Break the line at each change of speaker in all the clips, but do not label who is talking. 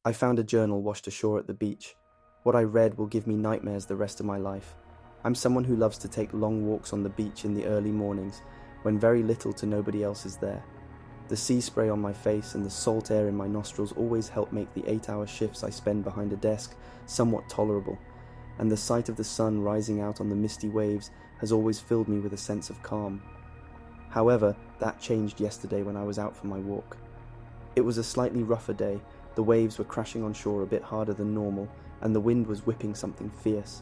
I found a journal washed ashore at the beach. What I read will give me nightmares the rest of my life. I'm someone who loves to take long walks on the beach in the early mornings, when very little to nobody else is there. The sea spray on my face and the salt air in my nostrils always help make the 8-hour shifts I spend behind a desk somewhat tolerable, and the sight of the sun rising out on the misty waves has always filled me with a sense of calm. However, that changed yesterday when I was out for my walk. It was a slightly rougher day. The waves were crashing on shore a bit harder than normal, and the wind was whipping something fierce.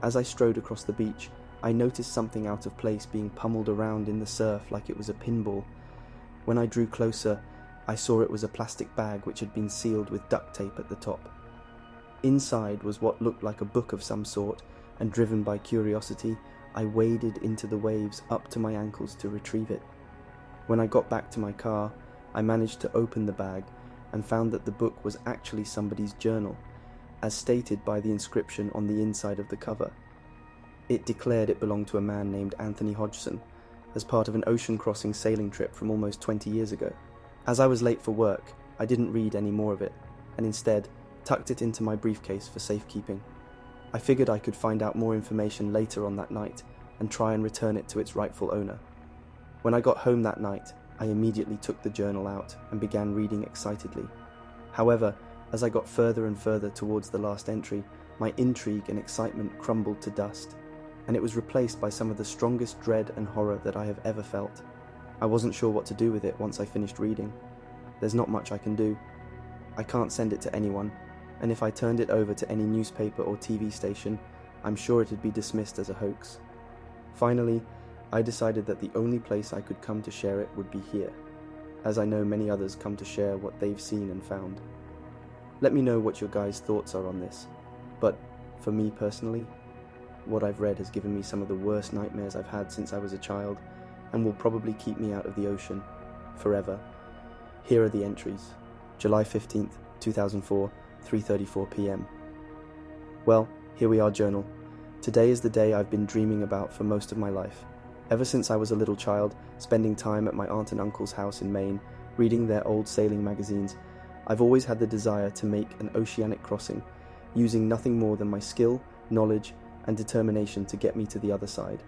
As I strode across the beach, I noticed something out of place being pummeled around in the surf like it was a pinball. When I drew closer, I saw it was a plastic bag which had been sealed with duct tape at the top. Inside was what looked like a book of some sort, and driven by curiosity, I waded into the waves up to my ankles to retrieve it. When I got back to my car, I managed to open the bag and found that the book was actually somebody's journal, as stated by the inscription on the inside of the cover. It declared it belonged to a man named Anthony Hodgson, as part of an ocean crossing sailing trip from almost 20 years ago. As I was late for work, I didn't read any more of it, and instead tucked it into my briefcase for safekeeping. I figured I could find out more information later on that night and try and return it to its rightful owner. When I got home that night, I immediately took the journal out and began reading excitedly. However, as I got further and further towards the last entry, my intrigue and excitement crumbled to dust, and it was replaced by some of the strongest dread and horror that I have ever felt. I wasn't sure what to do with it once I finished reading. There's not much I can do. I can't send it to anyone, and if I turned it over to any newspaper or TV station, I'm sure it'd be dismissed as a hoax. Finally, I decided that the only place I could come to share it would be here, as I know many others come to share what they've seen and found. Let me know what your guys' thoughts are on this, but for me personally, what I've read has given me some of the worst nightmares I've had since I was a child, and will probably keep me out of the ocean forever. Here are the entries. July 15th, 2004, 3:34 p.m. Well, here we are, journal. Today is the day I've been dreaming about for most of my life. Ever since I was a little child, spending time at my aunt and uncle's house in Maine, reading their old sailing magazines, I've always had the desire to make an oceanic crossing, using nothing more than my skill, knowledge, and determination to get me to the other side.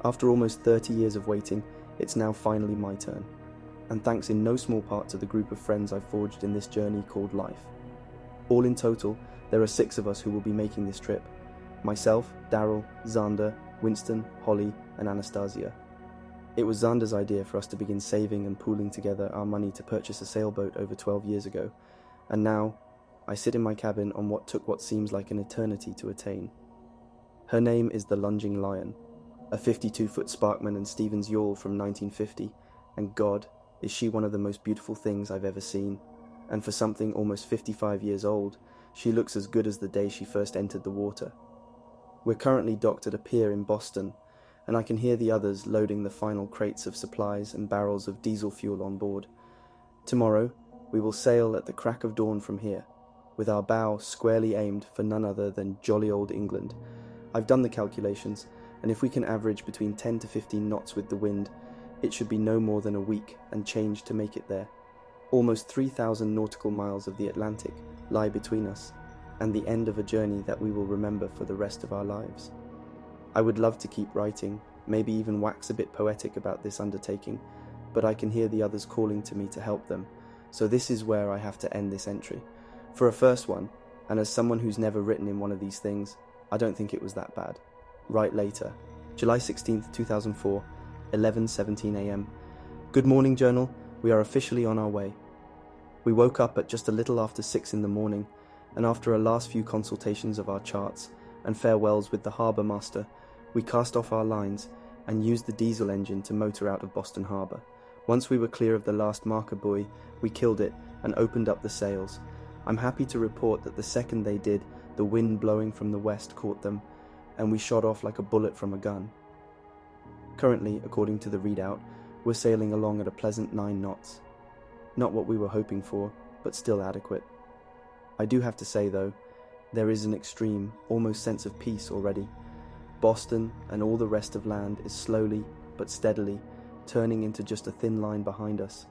After almost 30 years of waiting, it's now finally my turn. And thanks in no small part to the group of friends I've forged in this journey called life. All in total, there are 6 of us who will be making this trip. Myself, Daryl, Xander, Winston, Holly, and Anastasia. It was Xander's idea for us to begin saving and pooling together our money to purchase a sailboat over 12 years ago, and now I sit in my cabin on what took what seems like an eternity to attain. Her name is the Lunging Lion, a 52-foot Sparkman and Stevens yawl from 1950, and God, is she one of the most beautiful things I've ever seen. And for something almost 55 years old, she looks as good as the day she first entered the water. We're currently docked at a pier in Boston, and I can hear the others loading the final crates of supplies and barrels of diesel fuel on board. Tomorrow, we will sail at the crack of dawn from here, with our bow squarely aimed for none other than jolly old England. I've done the calculations, and if we can average between 10 to 15 knots with the wind, it should be no more than a week and change to make it there. Almost 3,000 nautical miles of the Atlantic lie between us, and the end of a journey that we will remember for the rest of our lives. I would love to keep writing, maybe even wax a bit poetic about this undertaking, but I can hear the others calling to me to help them, so this is where I have to end this entry. For a first one, and as someone who's never written in one of these things, I don't think it was that bad. Write later. July 16th, 2004, 11:17 a.m. Good morning, journal. We are officially on our way. We woke up at just a little after 6 in the morning, and after a last few consultations of our charts and farewells with the harbour master, we cast off our lines and used the diesel engine to motor out of Boston Harbour. Once we were clear of the last marker buoy, we killed it and opened up the sails. I'm happy to report that the second they did, the wind blowing from the west caught them, and we shot off like a bullet from a gun. Currently, according to the readout, we're sailing along at a pleasant 9 knots. Not what we were hoping for, but still adequate. I do have to say though, there is an extreme, almost sense of peace already. Boston and all the rest of land is slowly, but steadily, turning into just a thin line behind us,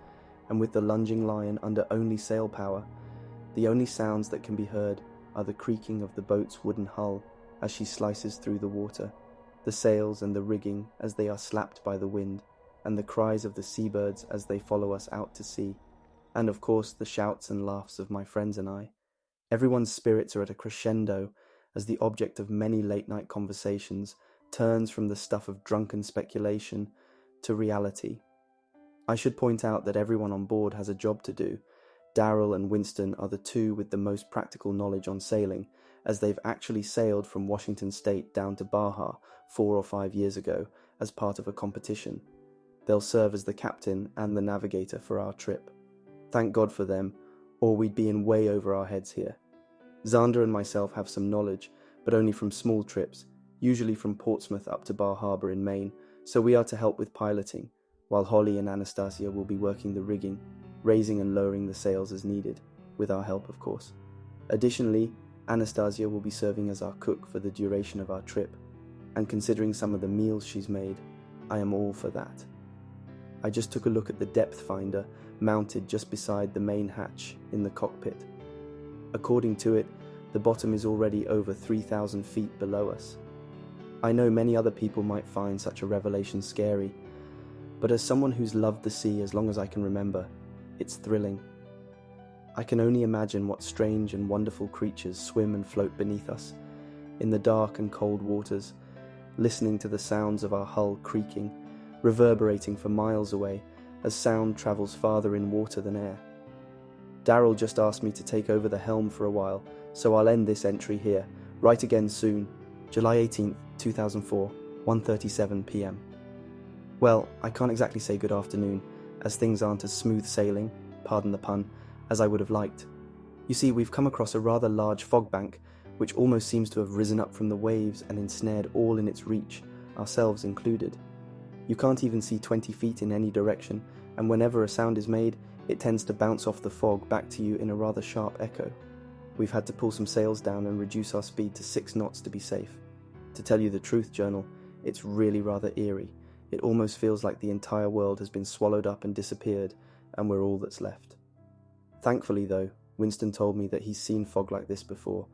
and with the Lunging Lion under only sail power, The only sounds that can be heard are the creaking of the boat's wooden hull as she slices through the water, the sails and the rigging as they are slapped by the wind, and the cries of the seabirds as they follow us out to sea, and of course the shouts and laughs of my friends and I. Everyone's spirits are at a crescendo as the object of many late-night conversations turns from the stuff of drunken speculation to reality. I should point out that everyone on board has a job to do. Daryl and Winston are the two with the most practical knowledge on sailing, as they've actually sailed from Washington State down to Baja 4 or 5 years ago as part of a competition. They'll serve as the captain and the navigator for our trip. Thank God for them, or we'd be in way over our heads here. Xander and myself have some knowledge, but only from small trips, usually from Portsmouth up to Bar Harbor in Maine, so we are to help with piloting, while Holly and Anastasia will be working the rigging, raising and lowering the sails as needed, with our help of course. Additionally, Anastasia will be serving as our cook for the duration of our trip, and considering some of the meals she's made, I am all for that. I just took a look at the depth finder mounted just beside the main hatch in the cockpit. According to it, the bottom is already over 3,000 feet below us. I know many other people might find such a revelation scary, but as someone who's loved the sea as long as I can remember, it's thrilling. I can only imagine what strange and wonderful creatures swim and float beneath us, in the dark and cold waters, listening to the sounds of our hull creaking, reverberating for miles away as sound travels farther in water than air. Daryl just asked me to take over the helm for a while, so I'll end this entry here. Write again soon. July 18th, 2004, 1:37 p.m. Well, I can't exactly say good afternoon, as things aren't as smooth sailing, pardon the pun, as I would have liked. You see, we've come across a rather large fog bank, which almost seems to have risen up from the waves and ensnared all in its reach, ourselves included. You can't even see 20 feet in any direction, and whenever a sound is made, it tends to bounce off the fog back to you in a rather sharp echo. We've had to pull some sails down and reduce our speed to 6 knots to be safe. To tell you the truth, Journal, it's really rather eerie. It almost feels like the entire world has been swallowed up and disappeared, and we're all that's left. Thankfully, though, Winston told me that he's seen fog like this before,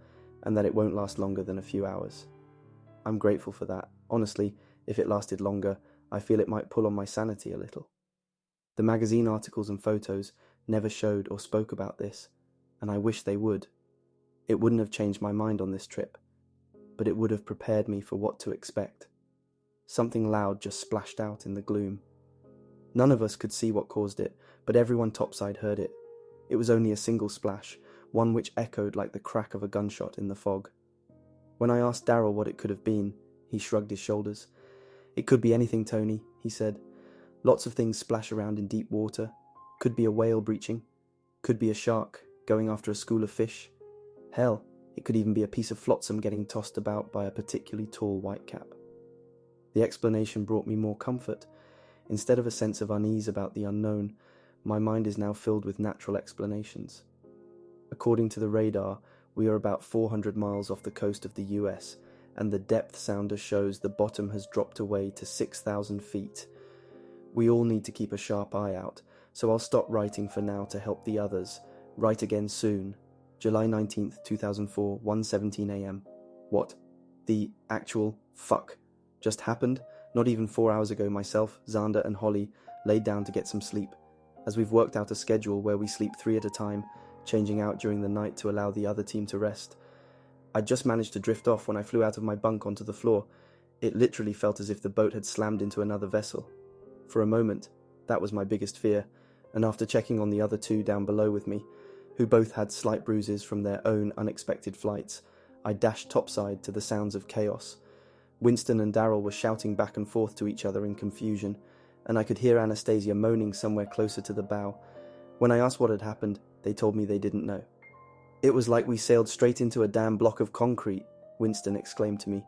and that it won't last longer than a few hours. I'm grateful for that. Honestly, if it lasted longer, I feel it might pull on my sanity a little. The magazine articles and photos never showed or spoke about this, and I wish they would. It wouldn't have changed my mind on this trip, but it would have prepared me for what to expect. Something loud just splashed out in the gloom. None of us could see what caused it, but everyone topside heard it. It was only a single splash, one which echoed like the crack of a gunshot in the fog. When I asked Daryl what it could have been, he shrugged his shoulders. "It could be anything, Tony," he said. "Lots of things splash around in deep water. Could be a whale breaching. Could be a shark going after a school of fish. Hell, it could even be a piece of flotsam getting tossed about by a particularly tall whitecap." The explanation brought me more comfort. Instead of a sense of unease about the unknown, my mind is now filled with natural explanations. According to the radar, we are about 400 miles off the coast of the US, and the depth sounder shows the bottom has dropped away to 6,000 feet. We all need to keep a sharp eye out, so I'll stop writing for now to help the others. Write again soon. July 19th, 2004, 1:17 a.m. What? The actual fuck just happened? Not even 4 hours ago, myself, Xander and Holly laid down to get some sleep, as we've worked out a schedule where we sleep 3 at a time, changing out during the night to allow the other team to rest. I'd just managed to drift off when I flew out of my bunk onto the floor. It literally felt as if the boat had slammed into another vessel. For a moment, that was my biggest fear, and after checking on the other two down below with me, who both had slight bruises from their own unexpected flights, I dashed topside to the sounds of chaos. Winston and Daryl were shouting back and forth to each other in confusion, and I could hear Anastasia moaning somewhere closer to the bow. When I asked what had happened, they told me they didn't know. "It was like we sailed straight into a damn block of concrete," Winston exclaimed to me.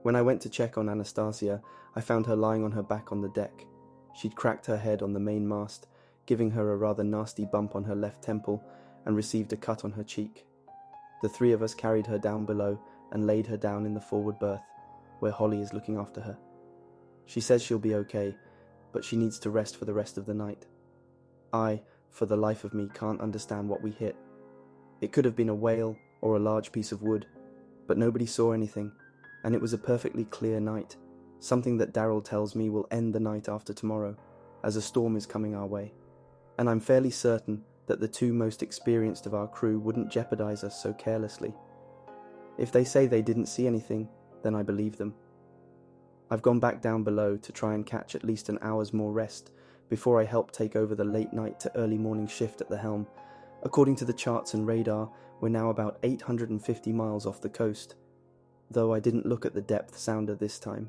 When I went to check on Anastasia, I found her lying on her back on the deck. She'd cracked her head on the main mast, giving her a rather nasty bump on her left temple, and received a cut on her cheek. The three of us carried her down below and laid her down in the forward berth, where Holly is looking after her. She says she'll be okay, but she needs to rest for the rest of the night. I, for the life of me, can't understand what we hit. It could have been a whale or a large piece of wood, but nobody saw anything, and it was a perfectly clear night, something that Daryl tells me will end the night after tomorrow, as a storm is coming our way. And I'm fairly certain that the two most experienced of our crew wouldn't jeopardize us so carelessly. If they say they didn't see anything, then I believe them. I've gone back down below to try and catch at least an hour's more rest before I help take over the late night to early morning shift at the helm. According to the charts and radar, we're now about 850 miles off the coast, though I didn't look at the depth sounder this time.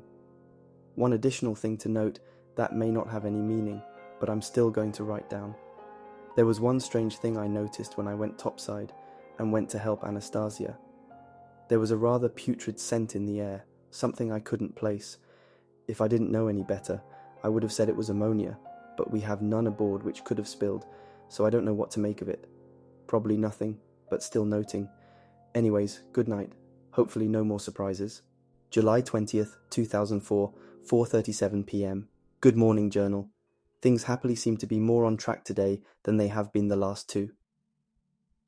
One additional thing to note that may not have any meaning, but I'm still going to write down. There was one strange thing I noticed when I went topside and went to help Anastasia. There was a rather putrid scent in the air, something I couldn't place. If I didn't know any better, I would have said it was ammonia, but we have none aboard which could have spilled, so I don't know what to make of it. Probably nothing, but still noting. Anyways, good night. Hopefully no more surprises. July 20th, 2004, 4:37 p.m. Good morning, journal. Things happily seem to be more on track today than they have been the last two.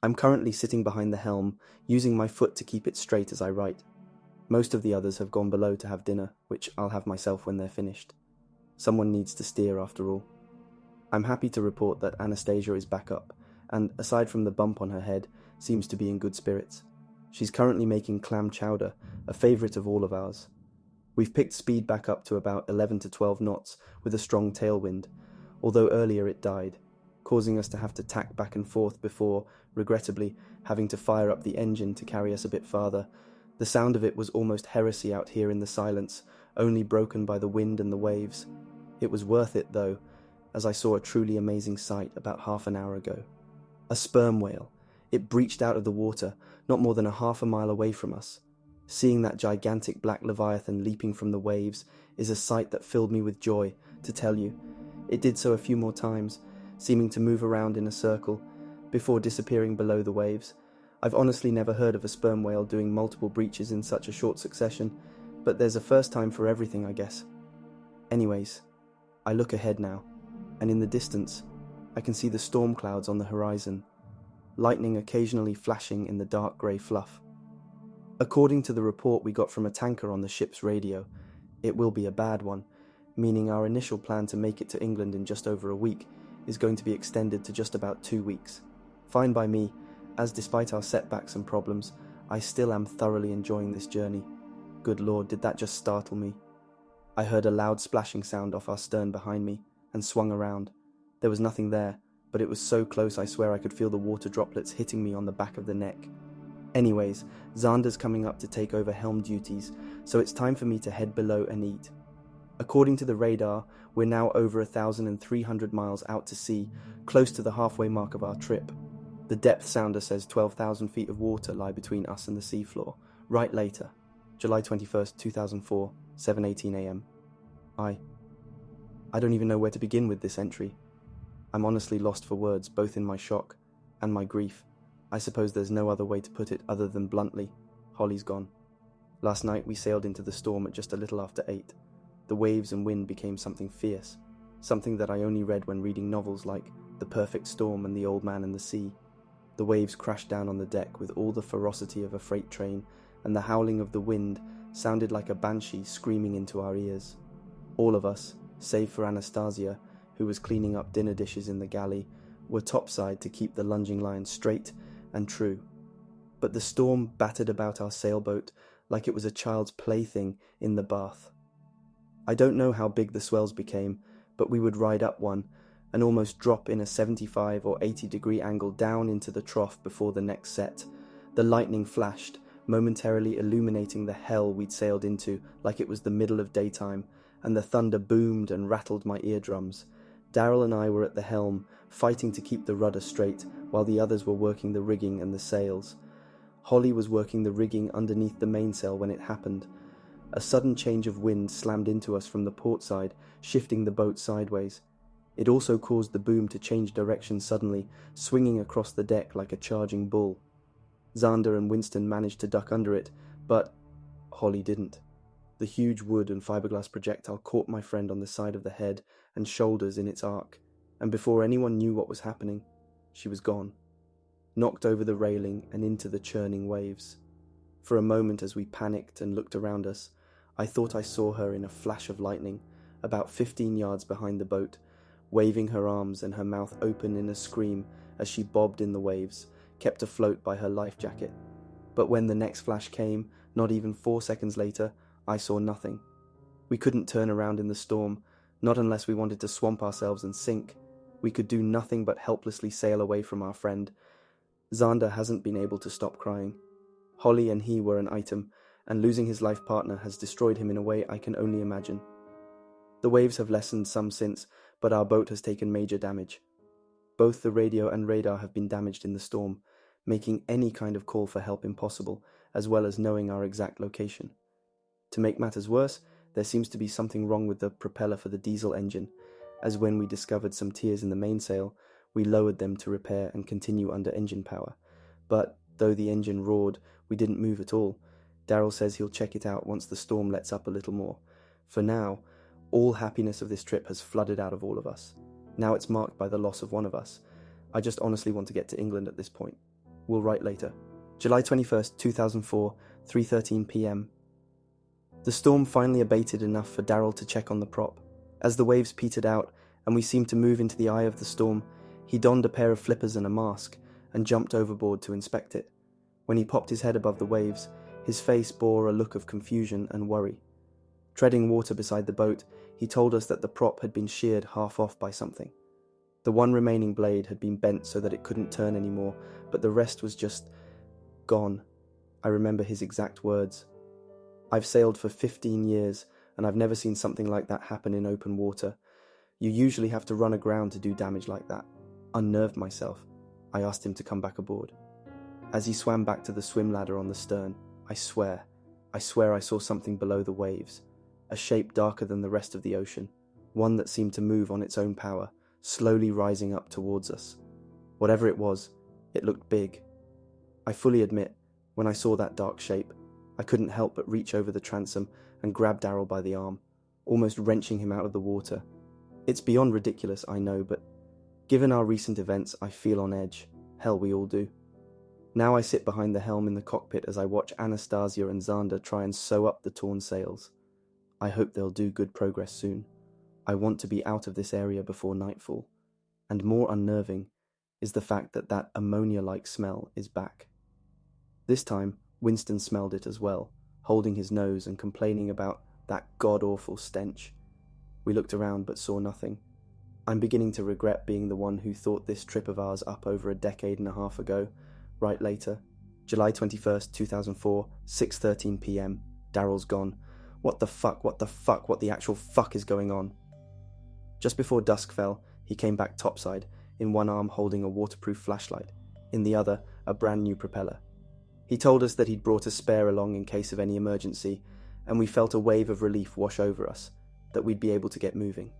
I'm currently sitting behind the helm, using my foot to keep it straight as I write. Most of the others have gone below to have dinner, which I'll have myself when they're finished. Someone needs to steer after all. I'm happy to report that Anastasia is back up, and aside from the bump on her head, seems to be in good spirits. She's currently making clam chowder, a favourite of all of ours. We've picked speed back up to about 11 to 12 knots with a strong tailwind, although earlier it died, causing us to have to tack back and forth before, regrettably, having to fire up the engine to carry us a bit farther. The sound of it was almost heresy out here in the silence, only broken by the wind and the waves. It was worth it, though, as I saw a truly amazing sight about half an hour ago. A sperm whale. It breached out of the water, not more than a half a mile away from us. Seeing that gigantic black leviathan leaping from the waves is a sight that filled me with joy, to tell you. It did so a few more times, seeming to move around in a circle, before disappearing below the waves. I've honestly never heard of a sperm whale doing multiple breaches in such a short succession, but there's a first time for everything, I guess. Anyways, I look ahead now, and in the distance, I can see the storm clouds on the horizon, lightning occasionally flashing in the dark grey fluff. According to the report we got from a tanker on the ship's radio, it will be a bad one, meaning our initial plan to make it to England in just over a week is going to be extended to just about 2 weeks. Fine by me, as despite our setbacks and problems, I still am thoroughly enjoying this journey. Good Lord, did that just startle me? I heard a loud splashing sound off our stern behind me, and swung around. There was nothing there, but it was so close I swear I could feel the water droplets hitting me on the back of the neck. Anyways, Xander's coming up to take over helm duties, so it's time for me to head below and eat. According to the radar, we're now over 1,300 miles out to sea, close to the halfway mark of our trip. The depth sounder says 12,000 feet of water lie between us and the seafloor. Right later, July 21st, 2004, 7:18 a.m. I don't even know where to begin with this entry. I'm honestly lost for words, both in my shock and my grief. I suppose there's no other way to put it other than bluntly, Holly's gone. Last night we sailed into the storm at just a little after 8. The waves and wind became something fierce, something that I only read when reading novels like The Perfect Storm and The Old Man and the Sea. The waves crashed down on the deck with all the ferocity of a freight train, and the howling of the wind sounded like a banshee screaming into our ears. All of us, save for Anastasia, who was cleaning up dinner dishes in the galley, were topside to keep the lunging line straight and true. But the storm battered about our sailboat like it was a child's plaything in the bath. I don't know how big the swells became, but we would ride up one and almost drop in a 75 or 80 degree angle down into the trough before the next set. The lightning flashed, momentarily illuminating the hell we'd sailed into like it was the middle of daytime, and the thunder boomed and rattled my eardrums. Daryl and I were at the helm, fighting to keep the rudder straight, while the others were working the rigging and the sails. Holly was working the rigging underneath the mainsail when it happened. A sudden change of wind slammed into us from the port side, shifting the boat sideways. It also caused the boom to change direction suddenly, swinging across the deck like a charging bull. Xander and Winston managed to duck under it, but Holly didn't. The huge wood and fiberglass projectile caught my friend on the side of the head and shoulders in its arc, and before anyone knew what was happening, she was gone. knocked over the railing and into the churning waves. For a moment, as we panicked and looked around us, I thought I saw her in a flash of lightning, about 15 yards behind the boat, waving her arms and her mouth open in a scream as she bobbed in the waves, kept afloat by her life jacket. But when the next flash came, not even 4 seconds later, I saw nothing. We couldn't turn around in the storm, not unless we wanted to swamp ourselves and sink. We could do nothing but helplessly sail away from our friend. Xander hasn't been able to stop crying. Holly and he were an item, and losing his life partner has destroyed him in a way I can only imagine. The waves have lessened some since, but our boat has taken major damage. Both the radio and radar have been damaged in the storm, making any kind of call for help impossible, as well as knowing our exact location. To make matters worse, there seems to be something wrong with the propeller for the diesel engine, as when we discovered some tears in the mainsail, we lowered them to repair and continue under engine power. But, though the engine roared, we didn't move at all. Daryl says he'll check it out once the storm lets up a little more. For now, all happiness of this trip has flooded out of all of us. Now it's marked by the loss of one of us. I just honestly want to get to England at this point. We'll write later. July 21st, 2004, 3:13 p.m. The storm finally abated enough for Daryl to check on the prop. As the waves petered out and we seemed to move into the eye of the storm, he donned a pair of flippers and a mask and jumped overboard to inspect it. When he popped his head above the waves, his face bore a look of confusion and worry. Treading water beside the boat, he told us that the prop had been sheared half off by something. The one remaining blade had been bent so that it couldn't turn anymore, but the rest was just gone. I remember his exact words. I've sailed for 15 years, and I've never seen something like that happen in open water. You usually have to run aground to do damage like that. Unnerved myself, I asked him to come back aboard. As he swam back to the swim ladder on the stern, I swear I saw something below the waves, a shape darker than the rest of the ocean, one that seemed to move on its own power, slowly rising up towards us. Whatever it was, it looked big. I fully admit, when I saw that dark shape, I couldn't help but reach over the transom and grab Daryl by the arm, almost wrenching him out of the water. It's beyond ridiculous, I know, but given our recent events, I feel on edge. Hell, we all do. Now I sit behind the helm in the cockpit as I watch Anastasia and Xander try and sew up the torn sails. I hope they'll do good progress soon. I want to be out of this area before nightfall. And more unnerving is the fact that that ammonia-like smell is back. This time, Winston smelled it as well, holding his nose and complaining about that god-awful stench. We looked around but saw nothing. I'm beginning to regret being the one who thought this trip of ours up over a decade and a half ago. Right later, July 21st, 2004, 6:13 p.m. Daryl's gone. What the fuck, what the actual fuck is going on? Just before dusk fell, he came back topside, in one arm holding a waterproof flashlight, in the other a brand new propeller. He told us that he'd brought a spare along in case of any emergency, and we felt a wave of relief wash over us, that we'd be able to get moving.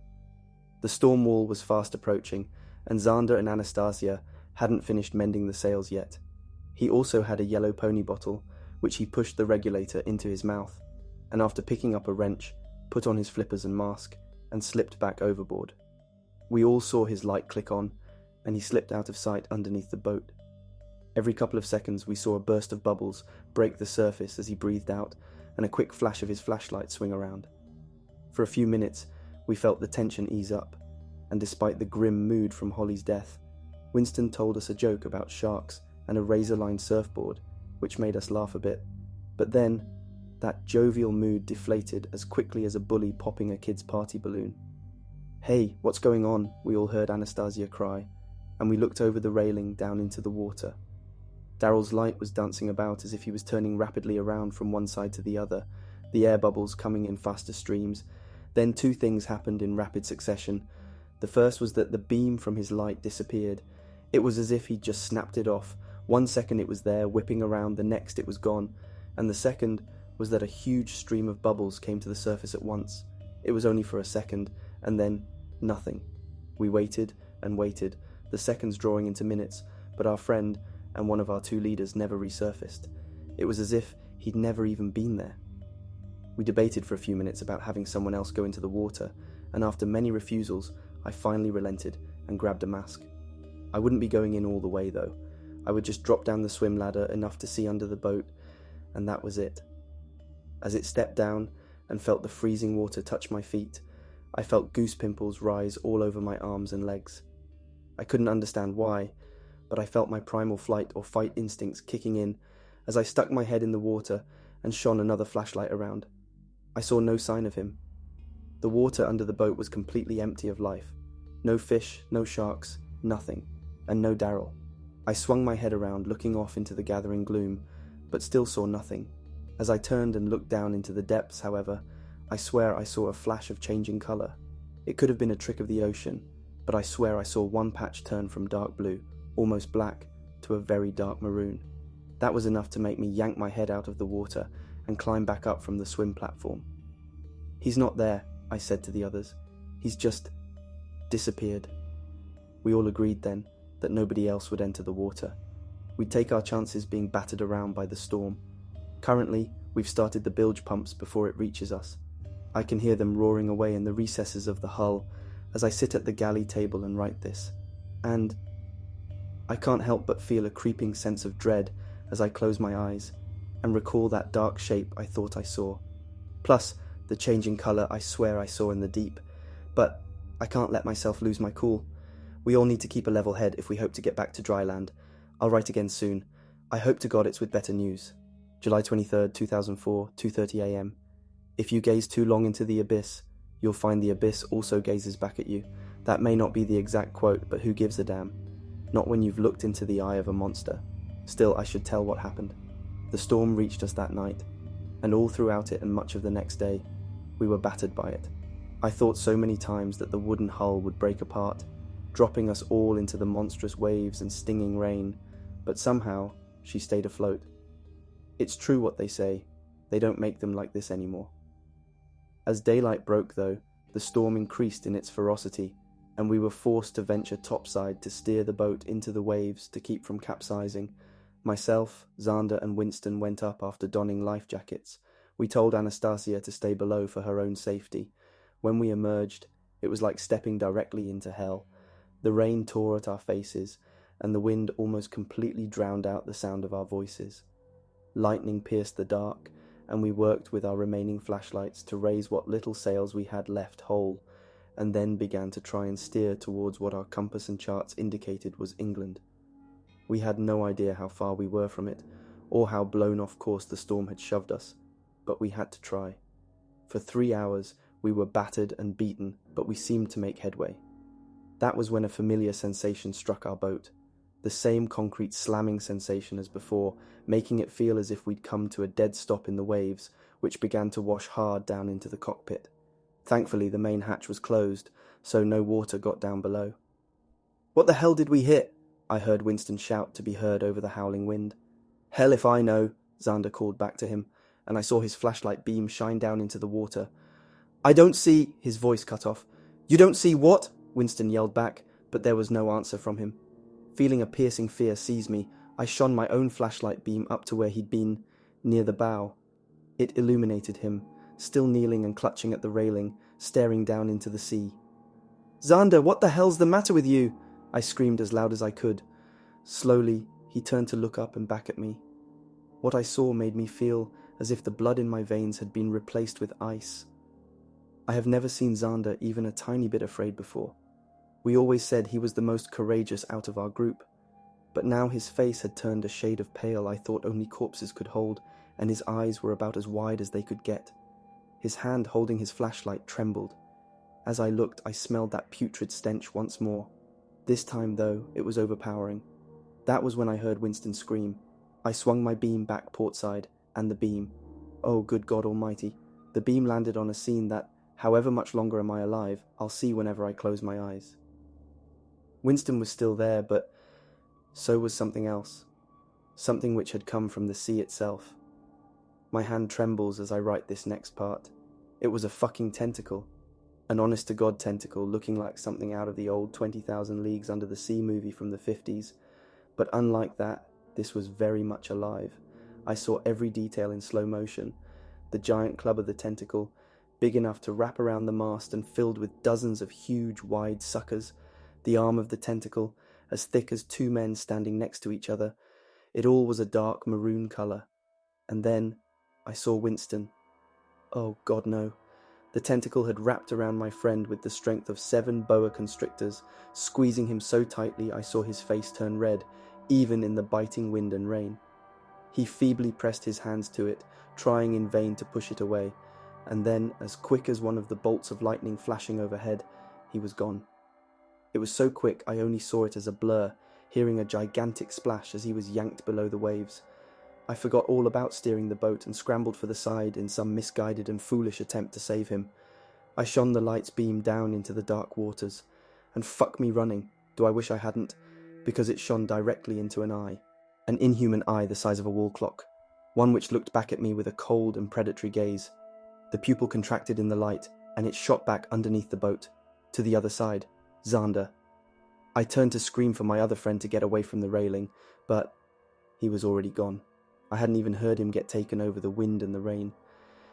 The storm wall was fast approaching, and Xander and Anastasia hadn't finished mending the sails yet. He also had a yellow pony bottle, which he pushed the regulator into his mouth, and after picking up a wrench, put on his flippers and mask, and slipped back overboard. We all saw his light click on, and he slipped out of sight underneath the boat. Every couple of seconds we saw a burst of bubbles break the surface as he breathed out, and a quick flash of his flashlight swing around. For a few minutes, we felt the tension ease up, and despite the grim mood from Holly's death, Winston told us a joke about sharks and a razor-lined surfboard, which made us laugh a bit. But then, that jovial mood deflated as quickly as a bully popping a kid's party balloon. "Hey, what's going on?" we all heard Anastasia cry, and we looked over the railing down into the water. Daryl's light was dancing about as if he was turning rapidly around from one side to the other, the air bubbles coming in faster streams. Then two things happened in rapid succession. The first was that the beam from his light disappeared. It was as if he'd just snapped it off. 1 second it was there, whipping around, the next it was gone. And the second was that a huge stream of bubbles came to the surface at once. It was only for a second, and then nothing. We waited and waited, the seconds drawing into minutes, but our friend and one of our two leaders never resurfaced. It was as if he'd never even been there. We debated for a few minutes about having someone else go into the water, and after many refusals, I finally relented and grabbed a mask. I wouldn't be going in all the way though. I would just drop down the swim ladder enough to see under the boat, and that was it. As it stepped down and felt the freezing water touch my feet, I felt goose pimples rise all over my arms and legs. I couldn't understand why, but I felt my primal flight or fight instincts kicking in as I stuck my head in the water and shone another flashlight around. I saw no sign of him. The water under the boat was completely empty of life. No fish, no sharks, nothing, and no Daryl. I swung my head around, looking off into the gathering gloom, but still saw nothing. As I turned and looked down into the depths, however, I swear I saw a flash of changing colour. It could have been a trick of the ocean, but I swear I saw one patch turn from dark blue, almost black, to a very dark maroon. That was enough to make me yank my head out of the water and climb back up from the swim platform. "He's not there," I said to the others. "He's just disappeared." We all agreed then that nobody else would enter the water. We'd take our chances being battered around by the storm. Currently, we've started the bilge pumps before it reaches us. I can hear them roaring away in the recesses of the hull as I sit at the galley table and write this. And I can't help but feel a creeping sense of dread as I close my eyes and recall that dark shape I thought I saw. Plus, the changing colour I swear I saw in the deep. But I can't let myself lose my cool. We all need to keep a level head if we hope to get back to dry land. I'll write again soon. I hope to God it's with better news. July 23rd, 2004, 2:30 a.m. If you gaze too long into the abyss, you'll find the abyss also gazes back at you. That may not be the exact quote, but who gives a damn? Not when you've looked into the eye of a monster. Still, I should tell what happened. The storm reached us that night, and all throughout it and much of the next day, we were battered by it. I thought so many times that the wooden hull would break apart, dropping us all into the monstrous waves and stinging rain, but somehow she stayed afloat. It's true what they say, they don't make them like this anymore. As daylight broke though, the storm increased in its ferocity, and we were forced to venture topside to steer the boat into the waves to keep from capsizing. Myself, Xander and Winston went up after donning life jackets. We told Anastasia to stay below for her own safety. When we emerged, it was like stepping directly into hell. The rain tore at our faces, and the wind almost completely drowned out the sound of our voices. Lightning pierced the dark, and we worked with our remaining flashlights to raise what little sails we had left whole, and then began to try and steer towards what our compass and charts indicated was England. We had no idea how far we were from it, or how blown off course the storm had shoved us, but we had to try. For 3 hours we were battered and beaten, but we seemed to make headway. That was when a familiar sensation struck our boat, the same concrete slamming sensation as before, making it feel as if we'd come to a dead stop in the waves, which began to wash hard down into the cockpit. Thankfully the main hatch was closed, so no water got down below. "What the hell did we hit?" I heard Winston shout to be heard over the howling wind. "Hell if I know," Xander called back to him, and I saw his flashlight beam shine down into the water. "I don't see," his voice cut off. "You don't see what?" Winston yelled back, but there was no answer from him. Feeling a piercing fear seize me, I shone my own flashlight beam up to where he'd been, near the bow. It illuminated him, still kneeling and clutching at the railing, staring down into the sea. "Xander, what the hell's the matter with you?" I screamed as loud as I could. Slowly, he turned to look up and back at me. What I saw made me feel as if the blood in my veins had been replaced with ice. I have never seen Xander even a tiny bit afraid before. We always said he was the most courageous out of our group, but now his face had turned a shade of pale I thought only corpses could hold, and his eyes were about as wide as they could get. His hand holding his flashlight trembled. As I looked, I smelled that putrid stench once more. This time, though, it was overpowering. That was when I heard Winston scream. I swung my beam back portside, and the beam, oh good God Almighty, the beam landed on a scene that, however much longer am I alive, I'll see whenever I close my eyes. Winston was still there, but so was something else. Something which had come from the sea itself. My hand trembles as I write this next part. It was a fucking tentacle. An honest-to-God tentacle looking like something out of the old 20,000 Leagues Under the Sea movie from the 50s. But unlike that, this was very much alive. I saw every detail in slow motion. The giant club of the tentacle, big enough to wrap around the mast and filled with dozens of huge, wide suckers. The arm of the tentacle, as thick as two men standing next to each other. It all was a dark maroon colour. And then I saw Winston. Oh God, no. The tentacle had wrapped around my friend with the strength of 7 boa constrictors, squeezing him so tightly I saw his face turn red, even in the biting wind and rain. He feebly pressed his hands to it, trying in vain to push it away, and then, as quick as one of the bolts of lightning flashing overhead, he was gone. It was so quick I only saw it as a blur, hearing a gigantic splash as he was yanked below the waves. I forgot all about steering the boat and scrambled for the side in some misguided and foolish attempt to save him. I shone the light's beam down into the dark waters, and fuck me running, do I wish I hadn't, because it shone directly into an eye. An inhuman eye the size of a wall clock, one which looked back at me with a cold and predatory gaze. The pupil contracted in the light, and it shot back underneath the boat, to the other side, Xander. I turned to scream for my other friend to get away from the railing, but he was already gone. I hadn't even heard him get taken over the wind and the rain.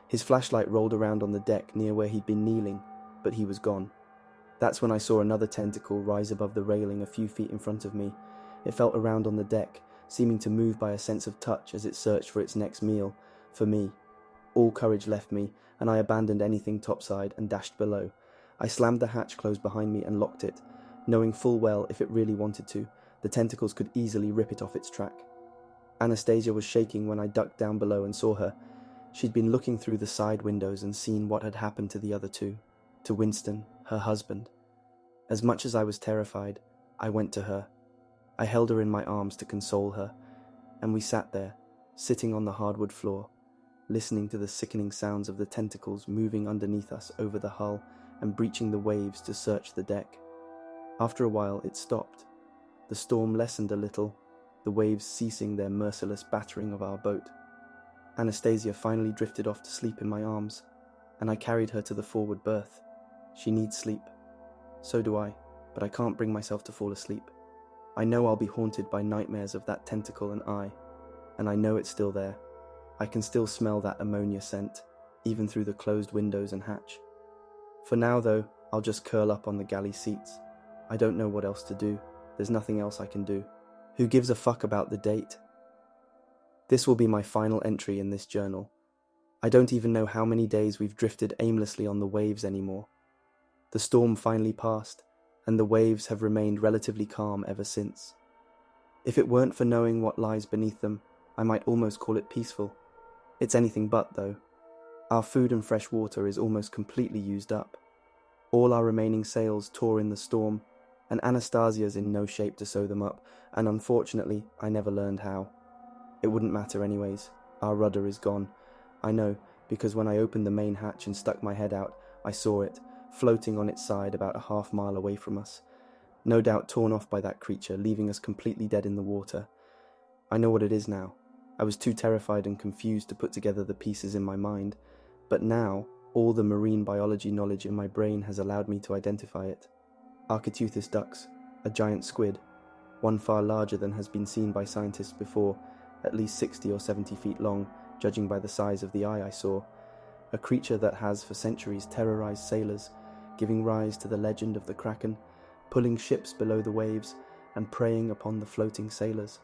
His flashlight rolled around on the deck near where he'd been kneeling, but he was gone. That's when I saw another tentacle rise above the railing a few feet in front of me. It felt around on the deck, seeming to move by a sense of touch as it searched for its next meal, for me. All courage left me, and I abandoned anything topside and dashed below. I slammed the hatch closed behind me and locked it, knowing full well if it really wanted to, the tentacles could easily rip it off its track. Anastasia was shaking when I ducked down below and saw her. She'd been looking through the side windows and seen what had happened to the other two, to Winston, her husband. As much as I was terrified, I went to her. I held her in my arms to console her, and we sat there, sitting on the hardwood floor, listening to the sickening sounds of the tentacles moving underneath us over the hull and breaching the waves to search the deck. After a while, it stopped. The storm lessened a little, the waves ceasing their merciless battering of our boat. Anastasia finally drifted off to sleep in my arms, and I carried her to the forward berth. She needs sleep. So do I, but I can't bring myself to fall asleep. I know I'll be haunted by nightmares of that tentacle and eye, and I know it's still there. I can still smell that ammonia scent, even through the closed windows and hatch. For now, though, I'll just curl up on the galley seats. I don't know what else to do. There's nothing else I can do. Who gives a fuck about the date? This will be my final entry in this journal. I don't even know how many days we've drifted aimlessly on the waves anymore. The storm finally passed, and the waves have remained relatively calm ever since. If it weren't for knowing what lies beneath them, I might almost call it peaceful. It's anything but, though. Our food and fresh water is almost completely used up. All our remaining sails tore in the storm, and Anastasia's in no shape to sew them up, and unfortunately, I never learned how. It wouldn't matter anyways. Our rudder is gone. I know, because when I opened the main hatch and stuck my head out, I saw it, floating on its side about a half-mile away from us. No doubt torn off by that creature, leaving us completely dead in the water. I know what it is now. I was too terrified and confused to put together the pieces in my mind, but now, all the marine biology knowledge in my brain has allowed me to identify it. Architeuthis dux, a giant squid, one far larger than has been seen by scientists before, at least 60 or 70 feet long, judging by the size of the eye I saw. A creature that has for centuries terrorized sailors, giving rise to the legend of the Kraken, pulling ships below the waves and preying upon the floating sailors.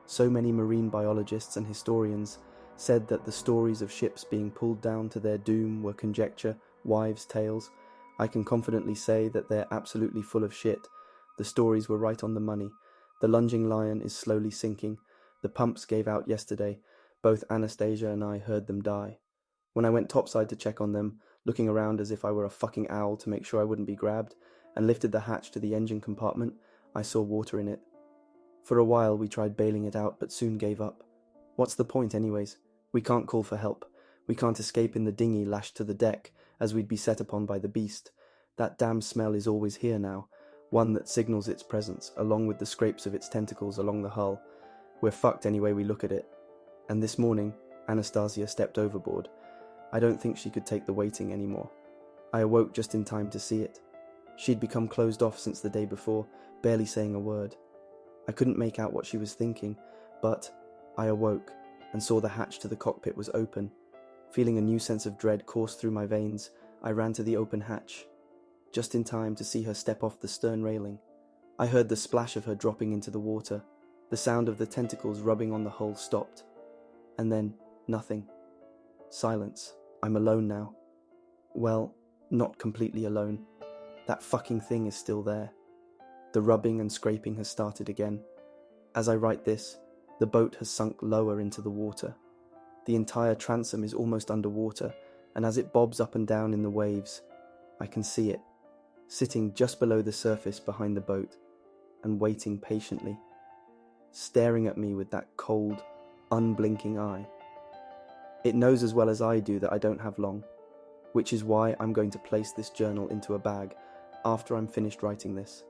So many marine biologists and historians said that the stories of ships being pulled down to their doom were conjecture, wives' tales. I can confidently say that they're absolutely full of shit. The stories were right on the money. The lunging lion is slowly sinking. The pumps gave out yesterday. Both Anastasia and I heard them die. When I went topside to check on them, looking around as if I were a fucking owl to make sure I wouldn't be grabbed, and lifted the hatch to the engine compartment, I saw water in it. For a while we tried bailing it out, but soon gave up. What's the point anyways? We can't call for help. We can't escape in the dinghy lashed to the deck, as we'd be set upon by the beast. That damn smell is always here now, one that signals its presence, along with the scrapes of its tentacles along the hull. We're fucked any way we look at it. And this morning, Anastasia stepped overboard. I don't think she could take the waiting anymore. I awoke just in time to see it. She'd become closed off since the day before, barely saying a word. I couldn't make out what she was thinking, but I awoke and saw the hatch to the cockpit was open. Feeling a new sense of dread course through my veins, I ran to the open hatch, just in time to see her step off the stern railing. I heard the splash of her dropping into the water. The sound of the tentacles rubbing on the hull stopped. And then, nothing. Silence. I'm alone now. Well, not completely alone. That fucking thing is still there. The rubbing and scraping has started again. As I write this, the boat has sunk lower into the water. The entire transom is almost underwater, and as it bobs up and down in the waves, I can see it, sitting just below the surface behind the boat, and waiting patiently, staring at me with that cold, unblinking eye. It knows as well as I do that I don't have long, which is why I'm going to place this journal into a bag after I'm finished writing this.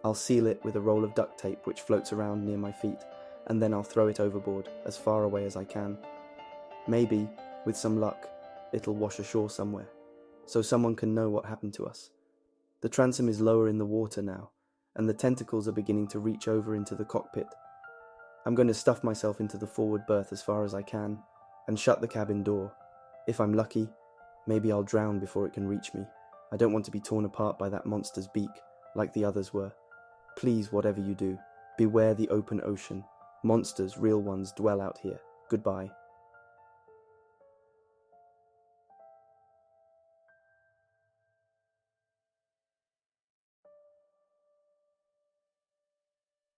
I'll seal it with a roll of duct tape which floats around near my feet, and then I'll throw it overboard as far away as I can. Maybe, with some luck, it'll wash ashore somewhere, so someone can know what happened to us. The transom is lower in the water now, and the tentacles are beginning to reach over into the cockpit. I'm going to stuff myself into the forward berth as far as I can, and shut the cabin door. If I'm lucky, maybe I'll drown before it can reach me. I don't want to be torn apart by that monster's beak, like the others were. Please, whatever you do, beware the open ocean. Monsters, real ones, dwell out here. Goodbye.